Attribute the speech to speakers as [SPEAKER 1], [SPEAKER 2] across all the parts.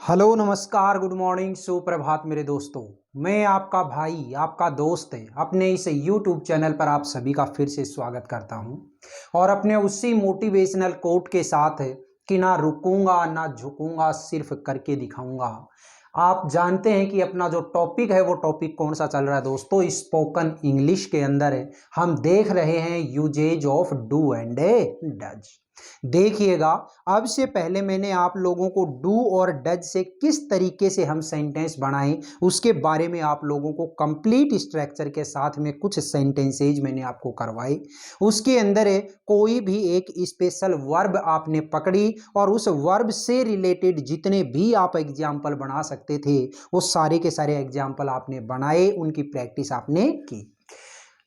[SPEAKER 1] Hello नमस्कार good morning सुप्रभात मेरे दोस्तों। मैं आपका भाई आपका दोस्त है अपने इस यूट्यूब चैनल पर आप सभी का फिर से स्वागत करता हूं और अपने उसी मोटिवेशनल कोट के साथ कि ना रुकूंगा ना झुकूंगा सिर्फ करके दिखाऊंगा। आप जानते हैं कि अपना जो टॉपिक है वो टॉपिक कौन सा चल रहा है दोस्तों, स्पोकन इंग्लिश के अंदर है। हम देख रहे हैं usages of do and does. देखिएगा, अब से पहले मैंने आप लोगों को डू और डज से किस तरीके से हम सेंटेंस बनाएं उसके बारे में आप लोगों को कंप्लीट स्ट्रक्चर के साथ में कुछ सेंटेंसेज मैंने आपको करवाए। उसके अंदर कोई भी एक स्पेशल वर्ब आपने पकड़ी और उस वर्ब से रिलेटेड जितने भी आप एग्जाम्पल बना सकते थे वो सारे के सारे एग्जाम्पल आपने बनाए, उनकी प्रैक्टिस आपने की।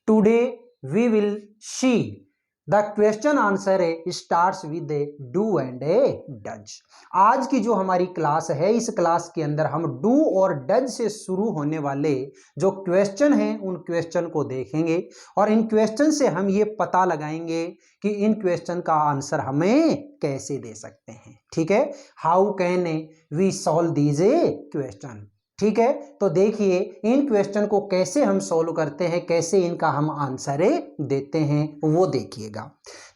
[SPEAKER 1] Today we will see the question answer starts with a do and a does. आज की जो हमारी क्लास है इस क्लास के अंदर हम डू और डज से शुरू होने वाले जो क्वेश्चन हैं उन क्वेश्चन को देखेंगे और इन क्वेश्चन से हम ये पता लगाएंगे कि इन क्वेश्चन का आंसर हमें कैसे दे सकते हैं। ठीक है, how can we solve these a question. ठीक है, तो देखिए इन क्वेश्चन को कैसे हम सॉल्व करते हैं, कैसे इनका हम आंसर देते हैं वो देखिएगा।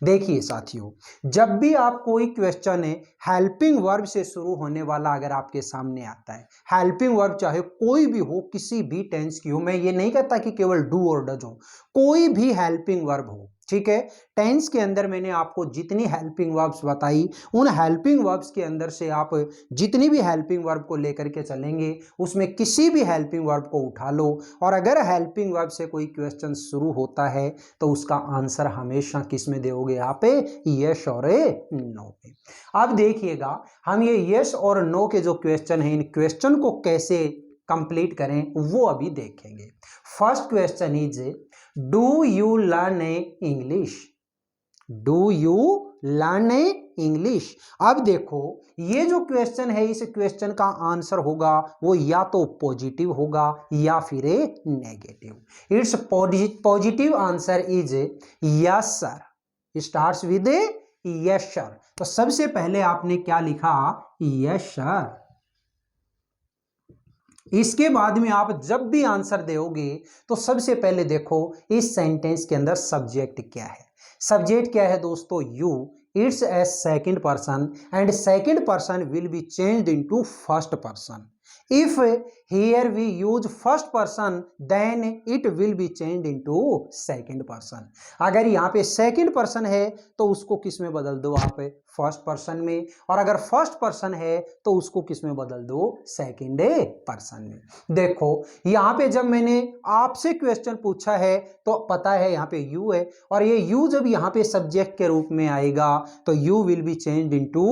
[SPEAKER 1] देखिए साथियों, जब भी आप कोई क्वेश्चन हेल्पिंग वर्ब से शुरू होने वाला अगर आपके सामने आता है, हेल्पिंग वर्ब चाहे कोई भी हो, किसी भी टेंस की हो, मैं ये नहीं कहता कि केवल डू और डज हो, कोई भी हेल्पिंग वर्ब हो। ठीक है, टेंस के अंदर मैंने आपको जितनी हेल्पिंग वर्ब्स बताई उन हेल्पिंग वर्ब्स के अंदर से आप जितनी भी हेल्पिंग वर्ब को लेकर के चलेंगे उसमें किसी भी हेल्पिंग वर्ब को उठा लो और अगर हेल्पिंग वर्ब से कोई क्वेश्चन शुरू होता है तो उसका आंसर हमेशा किस में दोगे आप, यस और नो पे। अब देखिएगा, हम ये यस और नो के जो क्वेश्चन हैं इन क्वेश्चन को कैसे कंप्लीट करें वो अभी देखेंगे। First question is do you learn English. Do you learn English. अब देखो ये जो क्वेश्चन है इस क्वेश्चन का आंसर होगा वो या तो पॉजिटिव होगा या फिर negative. It's positive answer is yes sir, starts with yes sir. तो सबसे पहले आपने क्या लिखा, यस सर। इसके बाद में आप जब भी आंसर दोगे तो सबसे पहले देखो इस सेंटेंस के अंदर सब्जेक्ट क्या है। सब्जेक्ट क्या है दोस्तों, you. It's a second person and second person will be changed into first person. If here we use first person then it will be changed into second person। अगर यहाँ पे सेकंड पर्सन है तो उसको किस में बदल दो आप, फर्स्ट पर्सन में, और अगर फर्स्ट पर्सन है तो उसको किस में बदल दो, सेकंड पर्सन में। देखो यहाँ पे जब मैंने आपसे क्वेश्चन पूछा है तो पता है यहाँ पे यू है और ये यू जब यहाँ पे सब्जेक्ट के रूप में आएगा तो you will be changed into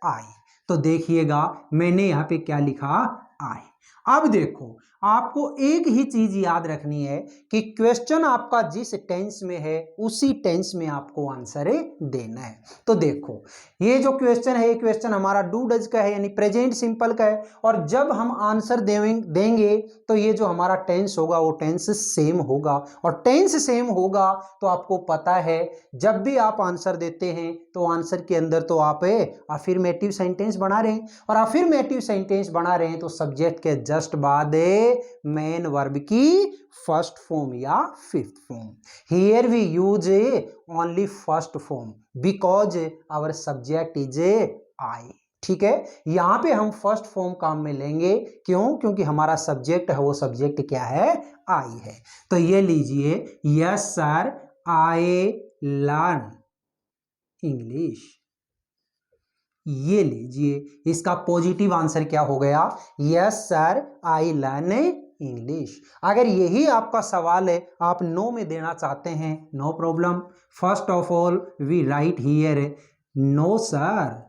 [SPEAKER 1] I. तो देखिएगा मैंने यहाँ पे क्या लिखा, आई। अब देखो आपको एक ही चीज याद रखनी है कि क्वेश्चन आपका जिस टेंस में है उसी टेंस में आपको आंसर देना है। तो देखो ये जो क्वेश्चन है ये क्वेश्चन हमारा डू डज का है यानी प्रेजेंट सिंपल का है और जब हम आंसर देंगे तो ये जो हमारा टेंस होगा वो टेंस सेम होगा और टेंस सेम होगा तो आपको पता है जब भी आप आंसर देते हैं तो आंसर के अंदर तो आप अफर्मेटिव सेंटेंस बना रहे हैं और अफर्मेटिव सेंटेंस बना रहे हैं तो सब्जेक्ट के जस्ट बाद मेन वर्ब की फर्स्ट फॉर्म या fifth form. Here we use only first form because our subject is I. ठीक है, यहां पे हम फर्स्ट फॉर्म काम में लेंगे, क्यों, क्योंकि हमारा सब्जेक्ट है वो सब्जेक्ट क्या है, आई है। तो ये लीजिए, yes sir I learn English. ये लीजिए इसका पॉजिटिव आंसर क्या हो गया, yes sir I learn English. अगर यही आपका सवाल है आप नो में देना चाहते हैं, no problem. First of all we write here no sir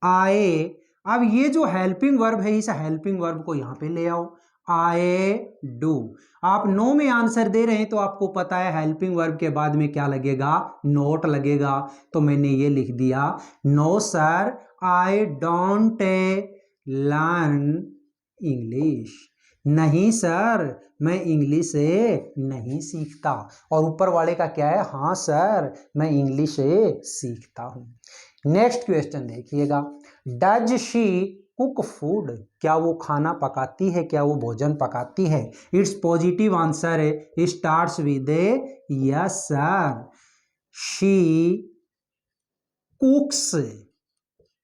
[SPEAKER 1] I. अब ये जो हेल्पिंग वर्ब है इस हेल्पिंग वर्ब को यहां पे ले आओ, आई डू। आप नो में आंसर दे रहे हैं तो आपको पता है हेल्पिंग वर्ब के बाद में क्या लगेगा, नोट लगेगा। तो मैंने ये लिख दिया, no sir I don't learn English. नहीं सर मैं इंग्लिश नहीं सीखता। और ऊपर वाले का क्या है, हाँ सर मैं इंग्लिश सीखता हूं। नेक्स्ट क्वेश्चन देखिएगा, डज शी कुक फूड, क्या वो खाना पकाती है, क्या वो भोजन पकाती है। इट्स पॉजिटिव आंसर है, starts with yes sir, she कुक्स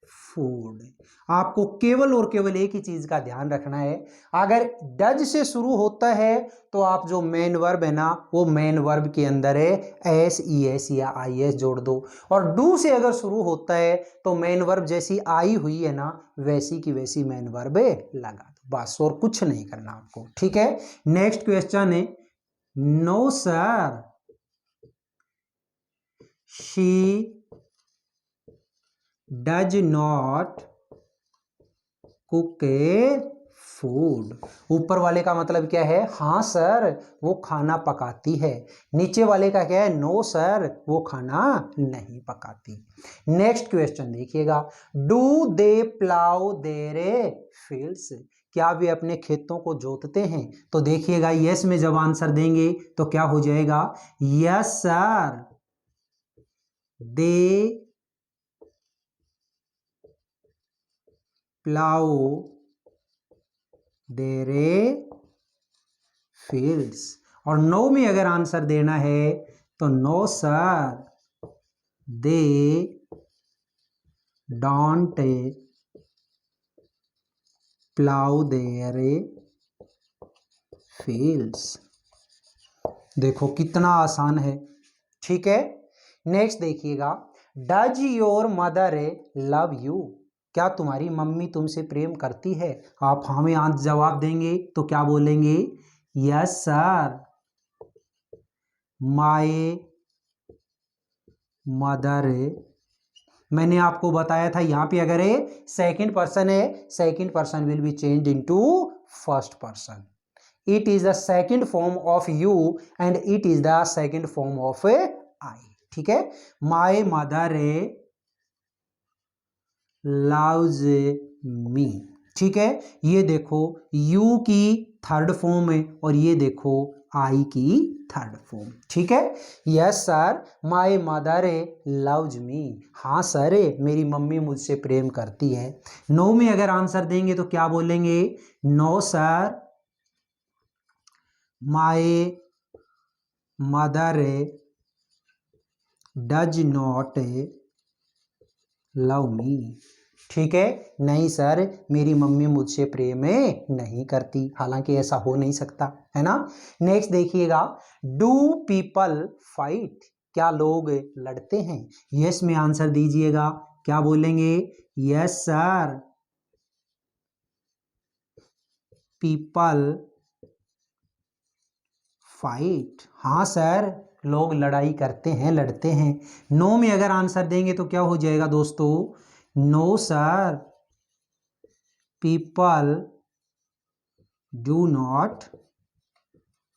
[SPEAKER 1] food. आपको केवल और केवल एक ही चीज का ध्यान रखना है, अगर डज से शुरू होता है तो आप जो मेन वर्ब है ना, वो मेन वर्ब के अंदर है एस ई एस या आई एस जोड़ दो, और डू से अगर शुरू होता है तो मेन वर्ब जैसी आई हुई है ना, वैसी की वैसी मेन वर्ब लगा दो, बस और कुछ नहीं करना आपको। ठीक है, नेक्स्ट क्वेश्चन है, no sir she does not cook a food. ऊपर वाले का मतलब क्या है, हाँ सर वो खाना पकाती है। नीचे वाले का क्या है, नो सर वो खाना नहीं पकाती। नेक्स्ट क्वेश्चन देखिएगा, do they plough there fields, क्या वे अपने खेतों को जोतते हैं। तो देखिएगा यस में जब आंसर देंगे तो क्या हो जाएगा, yes sir they plough their fields. और नो में अगर आंसर देना है तो no sir they don't plough their fields. देखो कितना आसान है। ठीक है, नेक्स्ट देखिएगा, does your mother love you, क्या तुम्हारी मम्मी तुमसे प्रेम करती है। आप हमें आज जवाब देंगे तो क्या बोलेंगे, यस सर माय मदर। मैंने आपको बताया था यहां पे अगर सेकंड पर्सन है, second person will be change into first person. It is the second form of you and it is the second form of I. ठीक है, माय मदर लव्स मी। ठीक है, ये देखो यू की थर्ड फॉर्म है और ये देखो आई की थर्ड फॉर्म। ठीक है, yes sir my mother loves me, हाँ सर मेरी मम्मी मुझसे प्रेम करती है। नो में अगर आंसर देंगे तो क्या बोलेंगे, no sir my mother does not love me. ठीक है, नहीं सर मेरी मम्मी मुझसे प्रेम नहीं करती, हालांकि ऐसा हो नहीं सकता है ना। नेक्स्ट देखिएगा, डू पीपल फाइट, क्या लोग लड़ते हैं। यस में आंसर दीजिएगा, क्या बोलेंगे, यस सर पीपल फाइट, हाँ सर लोग लड़ाई करते हैं, लड़ते हैं। नो में अगर आंसर देंगे तो क्या हो जाएगा दोस्तों, no sir people do not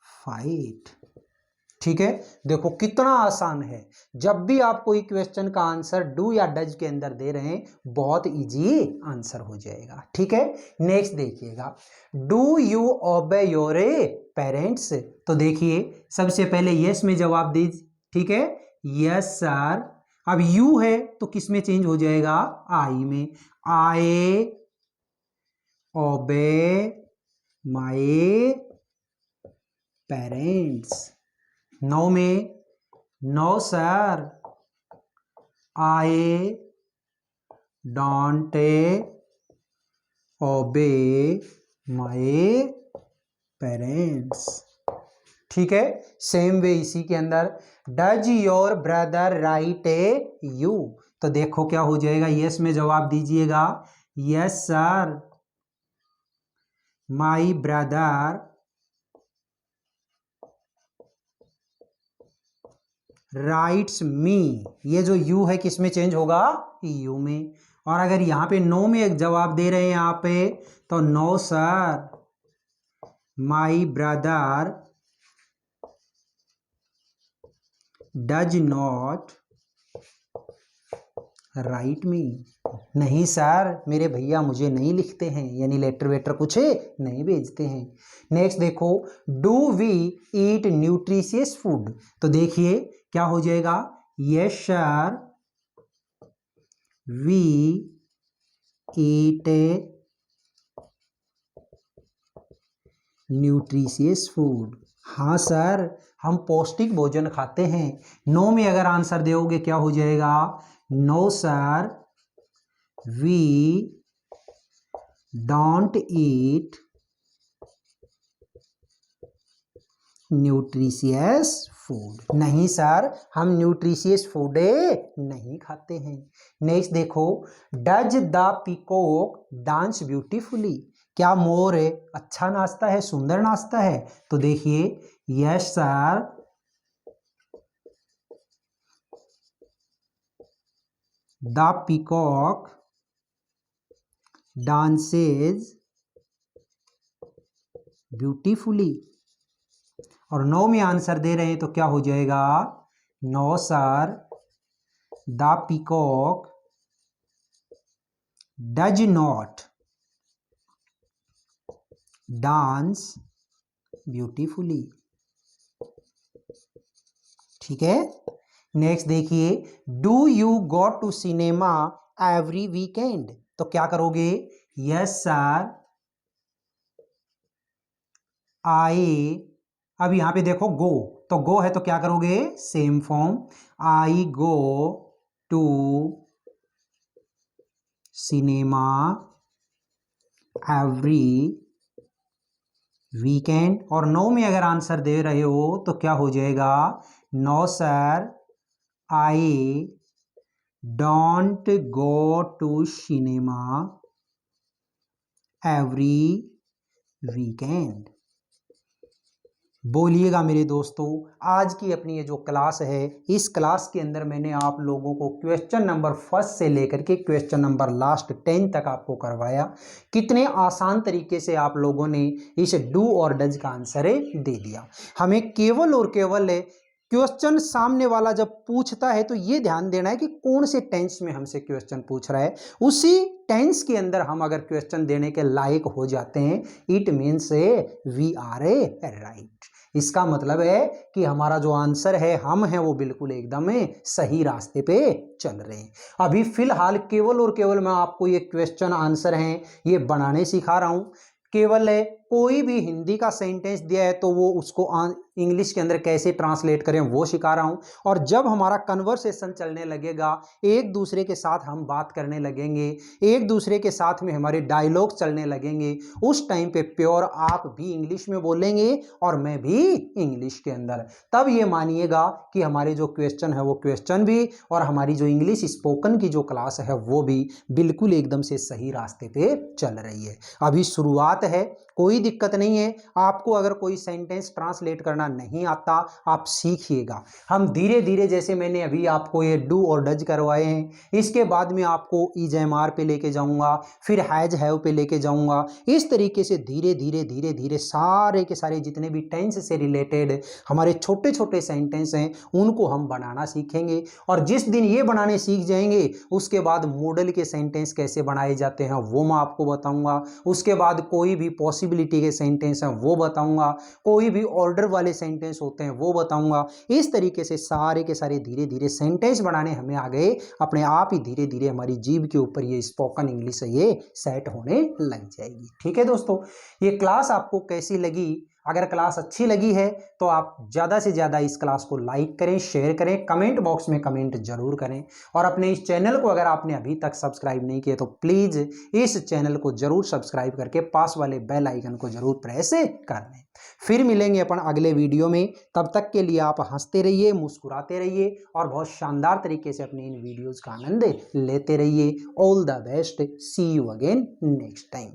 [SPEAKER 1] fight. ठीक है, देखो कितना आसान है, जब भी आप कोई क्वेश्चन का आंसर डू या डज के अंदर दे रहे हैं बहुत इजी आंसर हो जाएगा। ठीक है, नेक्स्ट देखिएगा, डू यू ओबे योर पेरेंट्स। तो देखिए सबसे पहले यस में जवाब दीजिए। ठीक है, यस सर, अब यू है तो किस में चेंज हो जाएगा, आई में, I obey my parents. No में, no sir I don't obey my parents. ठीक है, सेम वे इसी के अंदर, does your brother write you. तो देखो क्या हो जाएगा, यस में जवाब दीजिएगा, yes sir my brother writes me. ये जो यू है किस में चेंज होगा, यू में। और अगर यहाँ पे नो में एक जवाब दे रहे हैं यहाँ पे, तो no sir my brother does not write me. नहीं सर मेरे भैया मुझे नहीं लिखते हैं, यानी लेटर वेटर कुछ नहीं भेजते हैं। नेक्स्ट देखो, do we eat nutritious food. तो देखिए क्या हो जाएगा, yes sir we eat nutritious food. हाँ सर, हम पौष्टिक भोजन खाते हैं। नो में अगर आंसर दोगे क्या हो जाएगा? No sir, we don't eat nutritious food. नहीं सर, हम न्यूट्रिशियस फूड नहीं खाते हैं। नेक्स्ट देखो, does the peacock dance beautifully. क्या मोर अच्छा नाचता है, सुंदर नाचता है? तो देखिए, yes sir, the peacock dances beautifully. और नो में आंसर दे रहे हैं तो क्या हो जाएगा? No sir, the peacock does not dance beautifully. ठीक है। नेक्स्ट देखिए, do you go to cinema every weekend. तो क्या करोगे? Yes sir, I. अब यहां पे देखो गो, तो गो है तो क्या करोगे? Same form, I go to cinema every weekend. और नो में अगर आंसर दे रहे हो तो क्या हो जाएगा? No sir, I don't go to cinema every weekend. बोलिएगा मेरे दोस्तों, आज की अपनी ये जो क्लास है, इस क्लास के अंदर मैंने आप लोगों को क्वेश्चन नंबर फर्स्ट से लेकर के क्वेश्चन नंबर लास्ट 10 तक आपको करवाया। कितने आसान तरीके से आप लोगों ने इस डू और डज का आंसर दे दिया। हमें केवल और केवल क्वेश्चन सामने वाला जब पूछता है तो ये ध्यान देना है कि कौन से टेंस में हमसे क्वेश्चन पूछ रहा है। उसी टेंस के अंदर हम अगर क्वेश्चन देने के लायक हो जाते हैं, it means we are right. इसका मतलब है कि हमारा जो आंसर है, हम हैं, वो बिल्कुल एकदम सही रास्ते पे चल रहे हैं। अभी फिलहाल केवल और केवल मैं आपको ये क्वेश्चन आंसर हैं ये बनाने सिखा रहा हूं। केवल कोई भी हिंदी का सेंटेंस दिया है तो वो उसको इंग्लिश के अंदर कैसे ट्रांसलेट करें वो सिखा रहा हूं। और जब हमारा कन्वर्सेशन चलने लगेगा, एक दूसरे के साथ हम बात करने लगेंगे, एक दूसरे के साथ में हमारे डायलॉग चलने लगेंगे, उस टाइम पे प्योर आप भी इंग्लिश में बोलेंगे और मैं भी इंग्लिश के अंदर। तब ये मानिएगा कि हमारे जो क्वेश्चन है वो क्वेश्चन भी और हमारी जो इंग्लिश स्पोकन की जो क्लास है वो भी बिल्कुल एकदम से सही रास्ते पे चल रही है। अभी शुरुआत है, कोई दिक्कत नहीं है। आपको अगर कोई सेंटेंस ट्रांसलेट करना नहीं आता, आप सीखिएगा। हम धीरे धीरे, जैसे मैंने अभी आपको ये डू और डज करवाए हैं, इसके बाद में आपको इज एम आर पे लेके जाऊंगा, फिर हैज हैव पे लेके जाऊंगा। इस तरीके से धीरे धीरे धीरे धीरे सारे के सारे जितने भी टेंस से रिलेटेड हमारे छोटे छोटे सेंटेंस हैं उनको हम बनाना सीखेंगे। और जिस दिन ये बनाने सीख जाएंगे, उसके बाद मॉडल के सेंटेंस कैसे बनाए जाते हैं वो मैं आपको बताऊंगा। उसके बाद कोई भी पॉसिबिलिटी के सेंटेंस हैं वो बताऊंगा, कोई भी ऑर्डर वाले सेंटेंस होते हैं वो बताऊंगा। इस तरीके से सारे के सारे धीरे धीरे सेंटेंस बनाने हमें आ गए, अपने आप ही धीरे धीरे हमारी जीभ के ऊपर ये स्पोकन इंग्लिश ये सेट होने लग जाएगी। ठीक है दोस्तों, ये क्लास आपको कैसी लगी? अगर क्लास अच्छी लगी है तो आप ज़्यादा से ज़्यादा इस क्लास को लाइक करें, शेयर करें, कमेंट बॉक्स में कमेंट जरूर करें। और अपने इस चैनल को अगर आपने अभी तक सब्सक्राइब नहीं किया तो प्लीज़ इस चैनल को जरूर सब्सक्राइब करके पास वाले बेल आइकन को जरूर प्रेस कर लें। फिर मिलेंगे अपन अगले वीडियो में। तब तक के लिए आप हंसते रहिए, मुस्कुराते रहिए और बहुत शानदार तरीके से अपने इन वीडियोज़ का आनंद लेते रहिए। All the best, see you again next time.